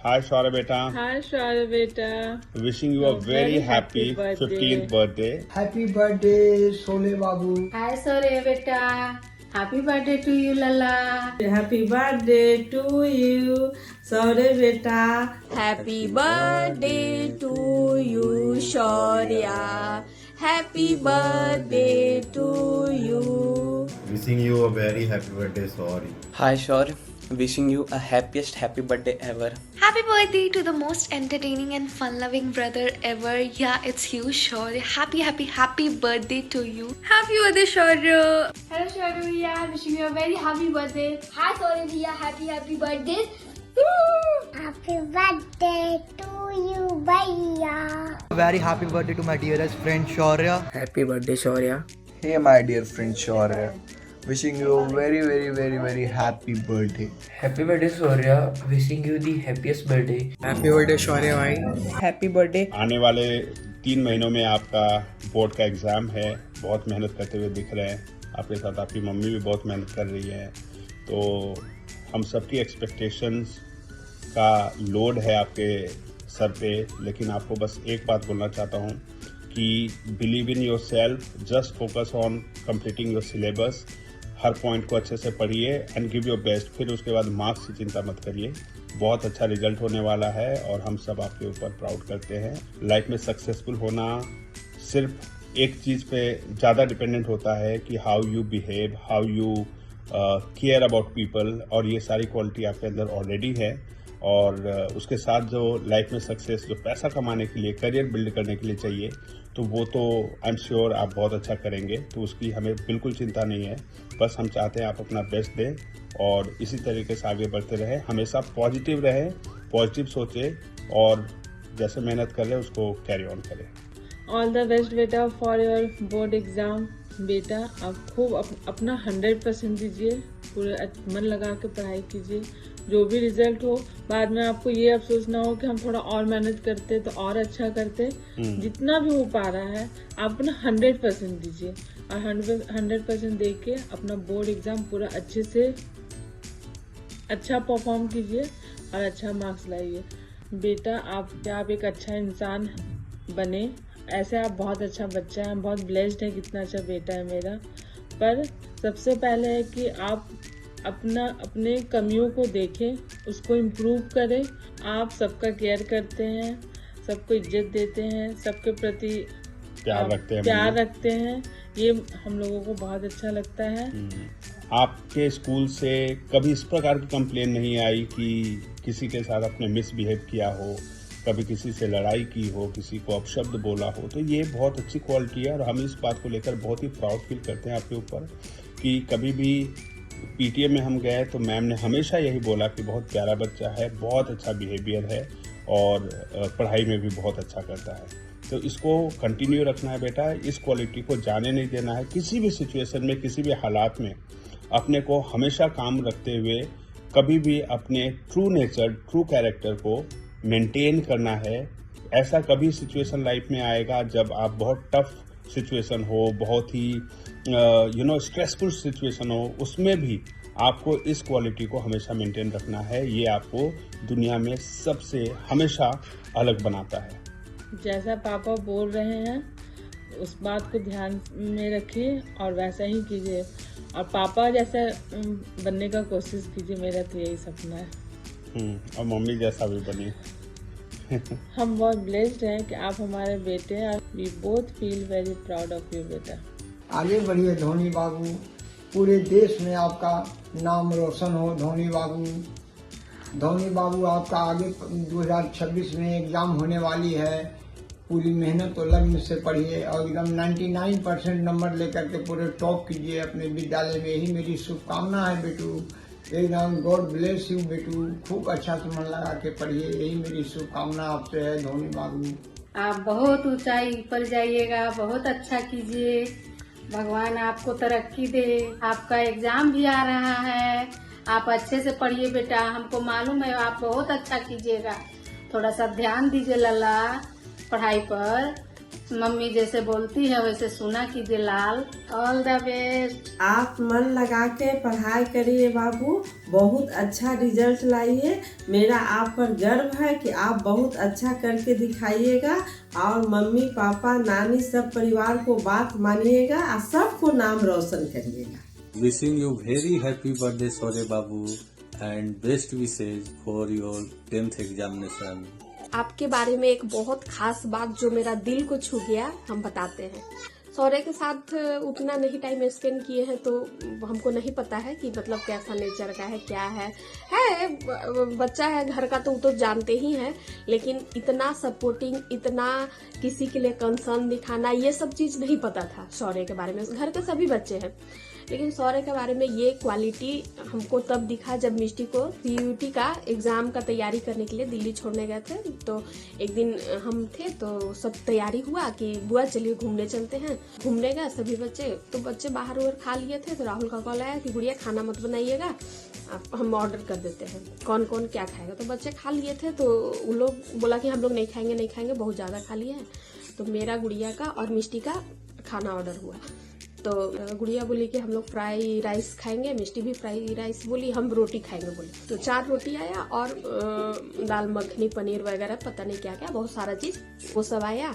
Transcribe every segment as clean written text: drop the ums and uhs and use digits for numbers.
Hi Shwara beta. Hi Shwara beta. Wishing you a very happy 15th birthday. Happy birthday, Sole Babu. Hi Sore beta. Happy birthday to you Lala. Happy birthday to you, Shwara beta. Happy birthday to you, Shaurya. Happy birthday to you. Wishing you a very happy birthday, sorry. Hi Shaur, wishing you a happiest happy birthday ever. Happy birthday to the most entertaining and fun-loving brother ever. Yeah, it's you, Shaurya. Happy birthday to you. Happy birthday, Shaurya. Hello Shaurya bhaiya, wishing you a very happy birthday. Hi Sore bhaiya, happy birthday. Happy birthday to you, Bhaiya. Very happy birthday to my dearest friend Shaurya. Happy birthday Shaurya. Hey my dear friend Shaurya, wishing you a very happy birthday. Happy birthday Shaurya, wishing you the happiest birthday. Happy birthday Shaurya भाई. Happy birthday. आने वाले 3 महीनों में आपका board का exam है. बहुत मेहनत करते हुए दिख रहे हैं. आपके साथ आपकी मम्मी भी बहुत मेहनत कर रही है. तो हम सबकी एक्सपेक्टेशंस का लोड है आपके सर पे, लेकिन आपको बस एक बात बोलना चाहता हूँ कि believe in your self, just focus on completing your syllabus. Her point को अच्छे से पढ़िए एंड गिव योर बेस्ट. फिर उसके बाद मार्क्स की चिंता मत करिए. बहुत अच्छा रिजल्ट होने वाला है और हम सब आपके ऊपर प्राउड करते हैं. लाइफ में सक्सेसफुल होना सिर्फ एक चीज़ पे ज़्यादा डिपेंडेंट होता है कि how you behave, how you care about people, और ये सारी क्वालिटी आपके अंदर ऑलरेडी है. और उसके साथ जो लाइफ में सक्सेस, जो पैसा कमाने के लिए, करियर बिल्ड करने के लिए चाहिए, तो वो तो आई एम श्योर आप बहुत अच्छा करेंगे. तो उसकी हमें बिल्कुल चिंता नहीं है. बस हम चाहते हैं आप अपना बेस्ट दें और इसी तरीके से आगे बढ़ते रहें. हमेशा पॉजिटिव रहें, पॉजिटिव सोचें और जैसे मेहनत कर रहे हैं उसको कैरी ऑन करें. ऑल द बेस्ट बेटा फॉर योर बोर्ड एग्जाम. बेटा आप खूब अपना 100% दीजिए, पूरे मन लगा के पढ़ाई कीजिए. जो भी रिजल्ट हो, बाद में आपको ये अफसोस ना हो कि हम थोड़ा और मेहनत करते तो और अच्छा करते. जितना भी हो पा रहा है आप अपना 100% दीजिए और 100% दे के अपना बोर्ड एग्जाम पूरा अच्छे से अच्छा परफॉर्म कीजिए और अच्छा मार्क्स लाइए. बेटा आप एक अच्छा इंसान बने. ऐसे आप बहुत अच्छा बच्चा है, बहुत ब्लेस्ड है, कितना अच्छा बेटा है मेरा. पर सबसे पहले है कि आप अपने कमियों को देखें, उसको इम्प्रूव करें. आप सबका केयर करते हैं, सबको इज्जत देते हैं, सबके प्रति प्यार रखते हैं. ये हम लोगों को बहुत अच्छा लगता है. आपके स्कूल से कभी इस प्रकार की कंप्लेन नहीं आई कि किसी के साथ आपने मिसबिहेव किया हो, कभी किसी से लड़ाई की हो, किसी को अपशब्द बोला हो. तो ये बहुत अच्छी क्वालिटी है और हम इस बात को लेकर बहुत ही प्राउड फील करते हैं आपके ऊपर कि कभी भी पीटीए में हम गए तो मैम ने हमेशा यही बोला कि बहुत प्यारा बच्चा है, बहुत अच्छा बिहेवियर है और पढ़ाई में भी बहुत अच्छा करता है. तो इसको कंटिन्यू रखना है बेटा. इस क्वालिटी को जाने नहीं देना है. किसी भी सिचुएशन में, किसी भी हालात में अपने को हमेशा काम रखते हुए कभी भी अपने ट्रू नेचर, ट्रू कैरेक्टर को मेंटेन करना है. ऐसा कभी सिचुएशन लाइफ में आएगा जब आप बहुत टफ सिचुएशन हो, बहुत ही स्ट्रेसफुल सिचुएशन हो, उसमें भी आपको इस क्वालिटी को हमेशा मेंटेन रखना है. ये आपको दुनिया में सबसे हमेशा अलग बनाता है. जैसा पापा बोल रहे हैं उस बात को ध्यान में रखिए और वैसा ही कीजिए और पापा जैसा बनने का कोशिश कीजिए. मेरा तो यही सपना है. और मम्मी जैसा भी बनी. हम बहुत ब्लेस्ड हैं कि आप हमारे बेटे हैं. We both feel very proud of you बेटा. आगे बढ़िए धोनी बाबू, पूरे देश में आपका नाम रोशन हो. धोनी बाबू आपका आगे 2026 में एग्जाम होने वाली है. पूरी मेहनत और लगन से पढ़िए और एकदम 99% नंबर लेकर के पूरे टॉप कीजिए अपने विद्यालय में. यही मेरी शुभकामना है बेटू. एकदम गॉड ब्लेस यू बेटू. खूब अच्छा से मन लगा के पढ़िए. यही मेरी शुभकामना आपसे है धोनी बाबू. आप बहुत ऊंचाई पर जाइएगा, बहुत अच्छा कीजिए. भगवान आपको तरक्की दे. आपका एग्जाम भी आ रहा है, आप अच्छे से पढ़िए बेटा. हमको मालूम है आप बहुत अच्छा कीजिएगा. थोड़ा सा ध्यान दीजिए लला पढ़ाई पर. मम्मी जैसे बोलती है वैसे सुना कीजिए लाल। All the best. आप मन लगा के पढ़ाई करिए बाबू, बहुत अच्छा रिजल्ट लाइए। मेरा आप पर गर्व है कि आप बहुत अच्छा करके दिखाइएगा और मम्मी पापा नानी सब परिवार को बात मानिएगा और सबको नाम रोशन करिएगा। Wishing you very happy birthday Shaurya Babu and best wishes for your 10th examination. आपके बारे में एक बहुत खास बात जो मेरा दिल को छू गया, हम बताते हैं। शौर्य के साथ उतना नहीं टाइम स्पेंड किए हैं तो हमको नहीं पता है कि मतलब कैसा नेचर का है, क्या है बच्चा है घर का तो वो तो जानते ही हैं, लेकिन इतना सपोर्टिंग, इतना किसी के लिए कंसर्न दिखाना, ये सब चीज नहीं पता था शौर्य के बारे में। घर के सभी बच्चे हैं, लेकिन शौर्य के बारे में ये क्वालिटी हमको तब दिखा जब मिष्टी को CUT का एग्जाम का तैयारी करने के लिए दिल्ली छोड़ने गए थे। तो एक दिन हम थे तो सब तैयारी हुआ कि बुआ चलिए घूमने चलते हैं। घूमने गए सभी बच्चे, तो बच्चे बाहर उधर खा लिए थे। तो राहुल का कॉल आया कि गुड़िया खाना मत बनाइएगा, हम ऑर्डर कर देते हैं, कौन कौन क्या खाएगा। तो बच्चे खा लिए थे, तो उन लोग बोला कि हम लोग नहीं खाएंगे, बहुत ज्यादा खा लिए हैं। तो मेरा गुड़िया का और मिष्टी का खाना ऑर्डर हुआ। तो गुड़िया बोली कि हम लोग फ्राई राइस खाएंगे, मिष्टी भी फ्राई राइस बोली, हम रोटी खाएंगे बोली। तो 4 रोटी आया और दाल मखनी, पनीर वगैरह पता नहीं क्या क्या, बहुत सारा चीज वो सब आया।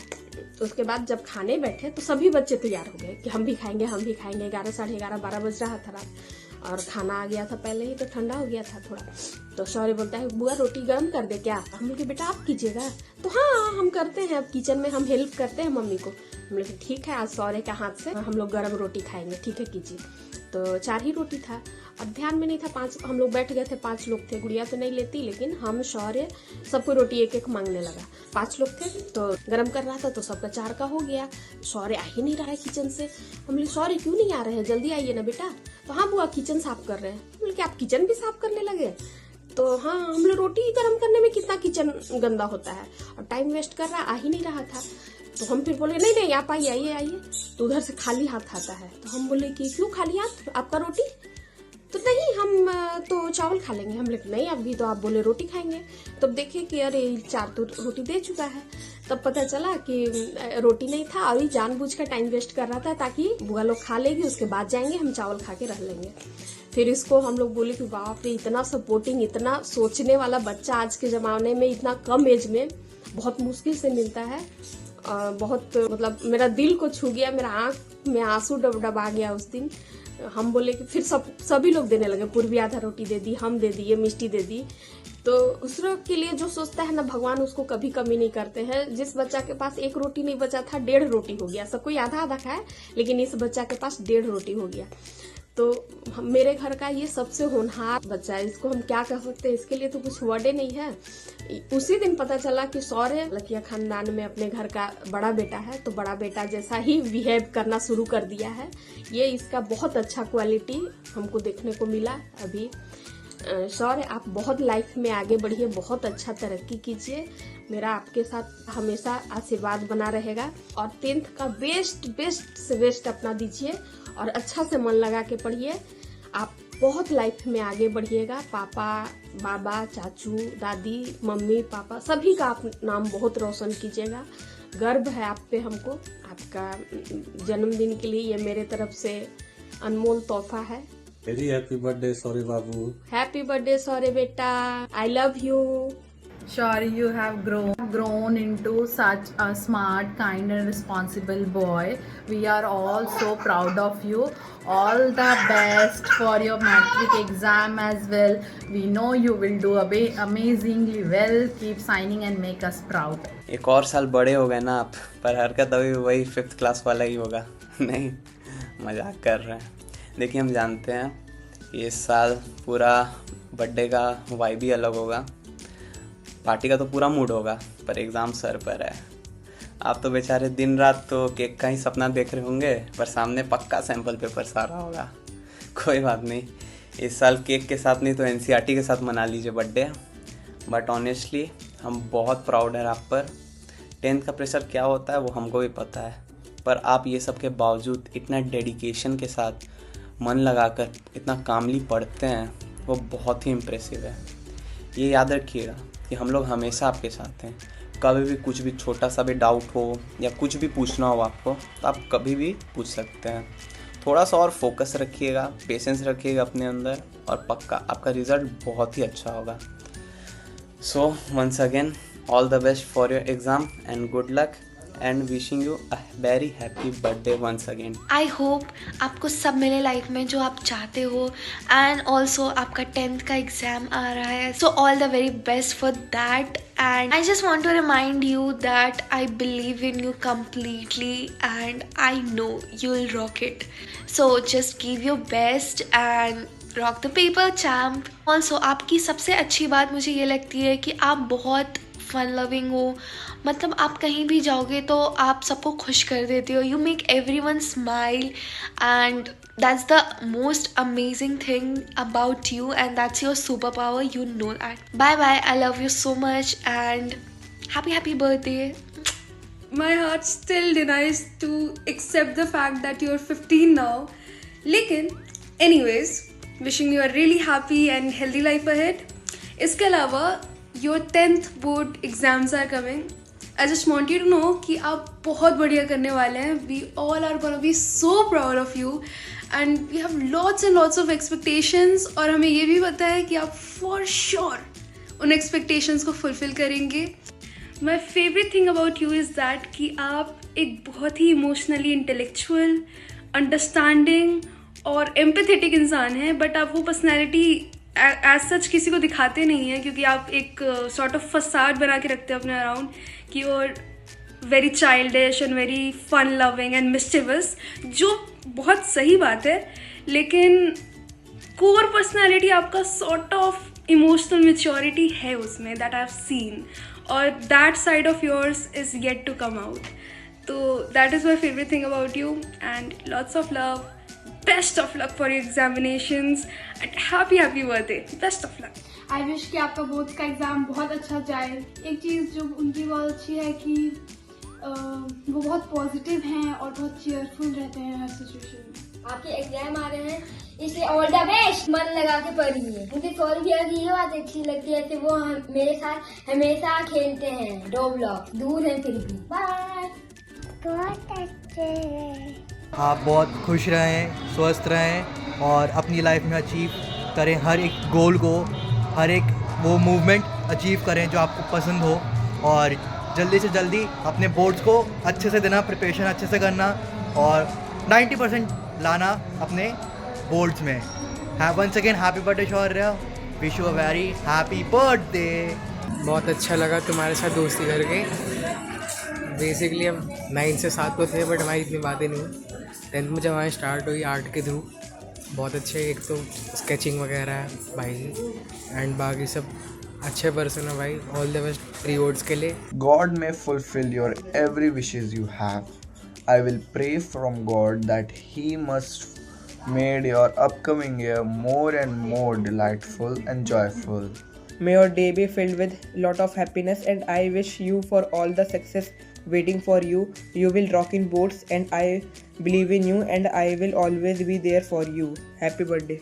तो उसके बाद जब खाने बैठे तो सभी बच्चे तैयार हो गए कि हम भी खाएंगे। 11, साढ़े 11, 12 बज रहा था रात, और खाना आ गया था पहले ही, तो ठंडा हो गया था थोड़ा। तो शौर्य बोलता है बुआ रोटी गर्म कर दे क्या? हम लोग बेटा आप कीजिएगा। तो हाँ हम करते हैं, अब किचन में हम हेल्प करते हैं मम्मी को। हम लोग ठीक है, आज शौर्य के हाथ से हम लोग गर्म रोटी खाएंगे, ठीक है कीजिए। तो 4 ही रोटी था और ध्यान में नहीं था 5, हम लोग बैठ गए थे, 5 लोग थे। गुड़िया तो नहीं लेती, लेकिन हम शौर्य सबको रोटी एक एक मांगने लगा। 5 लोग थे तो गरम कर रहा था, तो सबका 4 का हो गया। शौर्य आ ही नहीं रहा है किचन से। हम बोले शौर्य क्यों नहीं आ रहे हैं, जल्दी आइए ना बेटा। तो हाँ बुआ किचन साफ कर रहे हैं। बोले कि आप किचन भी साफ करने लगे? तो हाँ हम लोग रोटी गर्म करने में कितना किचन गंदा होता है, और टाइम वेस्ट कर रहा, आ ही नहीं रहा था। तो हम फिर बोले नहीं आप आइए। तो उधर से खाली हाथ आता है। तो हम बोले कि क्यों खाली हाथ, आपका रोटी? तो नहीं हम तो चावल खा लेंगे। हम बोले नहीं अभी तो आप बोले रोटी खाएंगे। तब देखे कि अरे 4 तो रोटी दे चुका है। तब पता चला कि रोटी नहीं था और ये जानबूझ कर टाइम वेस्ट कर रहा था ताकि बुआ लोग खा लेगी, उसके बाद जाएंगे, हम चावल खा के रह लेंगे। फिर इसको हम लोग बोले कि बाप रे, इतना सपोर्टिंग, इतना सोचने वाला बच्चा आज के जमाने में इतना कम एज में बहुत मुश्किल से मिलता है। बहुत मतलब मेरा दिल को छू गया, मेरा आंख में आंसू डबडबा गया उस दिन। हम बोले कि फिर सभी लोग देने लगे। पूर्वी आधा रोटी दे दी, हम दे दिए, मिष्टी दे दी। तो दूसरों के लिए जो सोचता है ना भगवान, उसको कभी कमी नहीं करते हैं। जिस बच्चा के पास 1 रोटी नहीं बचा था, 1.5 रोटी हो गया। सब कोई आधा आधा खाए, लेकिन इस बच्चा के पास 1.5 रोटी हो गया। तो मेरे घर का ये सबसे होनहार बच्चा है, इसको हम क्या कह सकते हैं, इसके लिए तो कुछ वर्ड नहीं है। उसी दिन पता चला कि शौर्य लकिया खानदान में अपने घर का बड़ा बेटा है, तो बड़ा बेटा जैसा ही बिहेव करना शुरू कर दिया है। ये इसका बहुत अच्छा क्वालिटी हमको देखने को मिला अभी। शौर्य आप बहुत लाइफ में आगे बढ़िए, बहुत अच्छा तरक्की कीजिए, मेरा आपके साथ हमेशा आशीर्वाद बना रहेगा। और 10th का बेस्ट से बेस्ट अपना दीजिए और अच्छा से मन लगा के पढ़िए। आप बहुत लाइफ में आगे बढ़िएगा। पापा, बाबा, चाचू, दादी, मम्मी, पापा सभी का आप नाम बहुत रोशन कीजिएगा। गर्व है आप पे हमको। आपका जन्मदिन के लिए ये मेरे तरफ से अनमोल तोहफा है। वेरी हैप्पी बर्थडे शौर्य बाबू। हैप्पी बर्थडे शौर्य बेटा, आई love you. Shaurya, you have grown into such a smart, kind and responsible boy. We are all so proud of you. All the best for your matric exam as well. We know you will do amazingly well. Keep signing and make us proud. एक और साल बड़े हो गए ना आप, पर हरकत अभी वही 5th क्लास वाला ही होगा। नहीं, मजाक कर रहे हैं। देखिए हम जानते हैं इस साल पूरा बर्थडे का वाइब भी अलग होगा, पार्टी का तो पूरा मूड होगा, पर एग्ज़ाम सर पर है। आप तो बेचारे दिन रात तो केक का ही सपना देख रहे होंगे, पर सामने पक्का सैम्पल पेपर सारा होगा। कोई बात नहीं, इस साल केक के साथ नहीं तो NCERT के साथ मना लीजिए बर्थडे। बट ऑनेस्टली हम बहुत प्राउड हैं आप पर। 10th का प्रेशर क्या होता है वो हमको भी पता है, पर आप ये सब के बावजूद इतना डेडिकेशन के साथ मन लगाकर इतना कामली पढ़ते हैं, वो बहुत ही इम्प्रेसिव है। ये याद रखिएगा कि हम लोग हमेशा आपके साथ हैं। कभी भी कुछ भी छोटा सा भी डाउट हो या कुछ भी पूछना हो आपको तो आप कभी भी पूछ सकते हैं। थोड़ा सा और फोकस रखिएगा, पेशेंस रखिएगा अपने अंदर और पक्का आपका रिज़ल्ट बहुत ही अच्छा होगा। So once again all the best for your exam and good luck and wishing you a very happy birthday once again. I hope आपको सब मिले लाइफ में जो आप चाहते हो and also आपका 10th का एग्ज़ाम आ रहा है, so all the very best for that. And I just want to remind you that I believe in you completely and I know you'll rock it. So just give your best and rock the paper, champ. Also आपकी सबसे अच्छी बात मुझे ये लगती है कि आप बहुत फन लविंग हो, मतलब आप कहीं भी जाओगे तो आप सबको खुश कर देते हो। You make everyone smile and that's the most amazing thing about you and that's your super power, you know that. Bye bye, I love you so much and happy birthday. My heart still denies to accept the fact that you're 15 now. लेकिन anyways, wishing you a really happy and healthy life ahead. इसके अलावा your 10th board exams are coming. I just want you to know कि आप बहुत बढ़िया करने वाले हैं. We all are gonna be so proud of you and we have lots and lots of expectations और हमें ये भी पता है कि आप for sure उन expectations को fulfill करेंगे. My favorite thing about you is that कि आप एक बहुत ही emotionally intellectual, understanding और empathetic इंसान हैं, but आप वो personality एज सच किसी को दिखाते नहीं हैं क्योंकि आप एक सॉर्ट ऑफ फसाड बना के रखते हैं अपने अराउंड कि और very childish and very fun loving and mischievous, जो बहुत सही बात है, लेकिन कोर पर्सनालिटी आपका सॉर्ट ऑफ इमोशनल मैच्योरिटी है उसमें, दैट आई हैव सीन, और that side of yours is yet to come out. तो that is my favourite thing about you and lots of love. Best of luck for your examinations and happy birthday. Best of luck. I wish कि आपका board का exam बहुत अच्छा जाए. एक चीज़ जो उनकी बहुत अच्छी है कि वो बहुत पॉजिटिव हैं और बहुत चीयरफुल रहते हैं हर सिचुएशन में. आपके एग्जाम आ रहे हैं इसलिए ऑल द बेस्ट. मन लगा के पढ़िए. मुझे सॉरी भैया की ये बात अच्छी लगती है कि वो मेरे साथ हमेशा खेलते हैं. रोब्लॉक्स दूर हैं फिर भी. बाय. बहुत अच्छे. आप बहुत खुश रहें, स्वस्थ रहें और अपनी लाइफ में अचीव करें हर एक गोल को, हर एक वो मूवमेंट अचीव करें जो आपको पसंद हो और जल्दी से जल्दी अपने बोर्ड्स को अच्छे से देना, प्रिपरेशन अच्छे से करना और 90% लाना अपने बोर्ड्स में. Once again happy birthday Shaurya. Wish you a very happy birthday. बहुत अच्छा लगा तुम्हारे साथ दोस्ती करके. बेसिकली हम 9 से 7 को थे बट हमारी इतनी बातें नहीं हुई. 10th में जब हमारी स्टार्ट हुई आर्ट के थ्रू, बहुत अच्छे, एक तो स्केचिंग वगैरह है भाई एंड बाकी सब अच्छे पर्सन है भाई. All the best pre boards के लिए. God may fulfill your every wishes you have. I will pray from God that He must made your upcoming year more and more delightful and joyful. May your day be filled with lot of happiness and I wish you for all the success waiting for you. You will rock in boards and I believe in you and I will always be there for you. Happy birthday.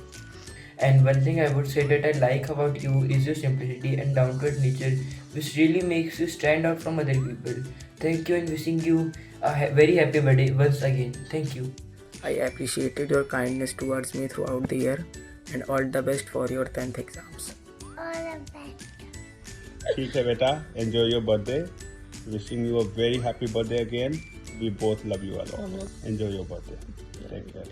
And one thing I would say that I like about you is your simplicity and down-to-earth nature, which really makes you stand out from other people. Thank you and wishing you a very happy birthday once again. Thank you. I appreciated your kindness towards me throughout the year and all the best for your 10th exams. All the best. ठीक है बेटा, enjoy your birthday. Wishing you a very happy birthday again. We both love you a lot. Enjoy your birthday. Take care.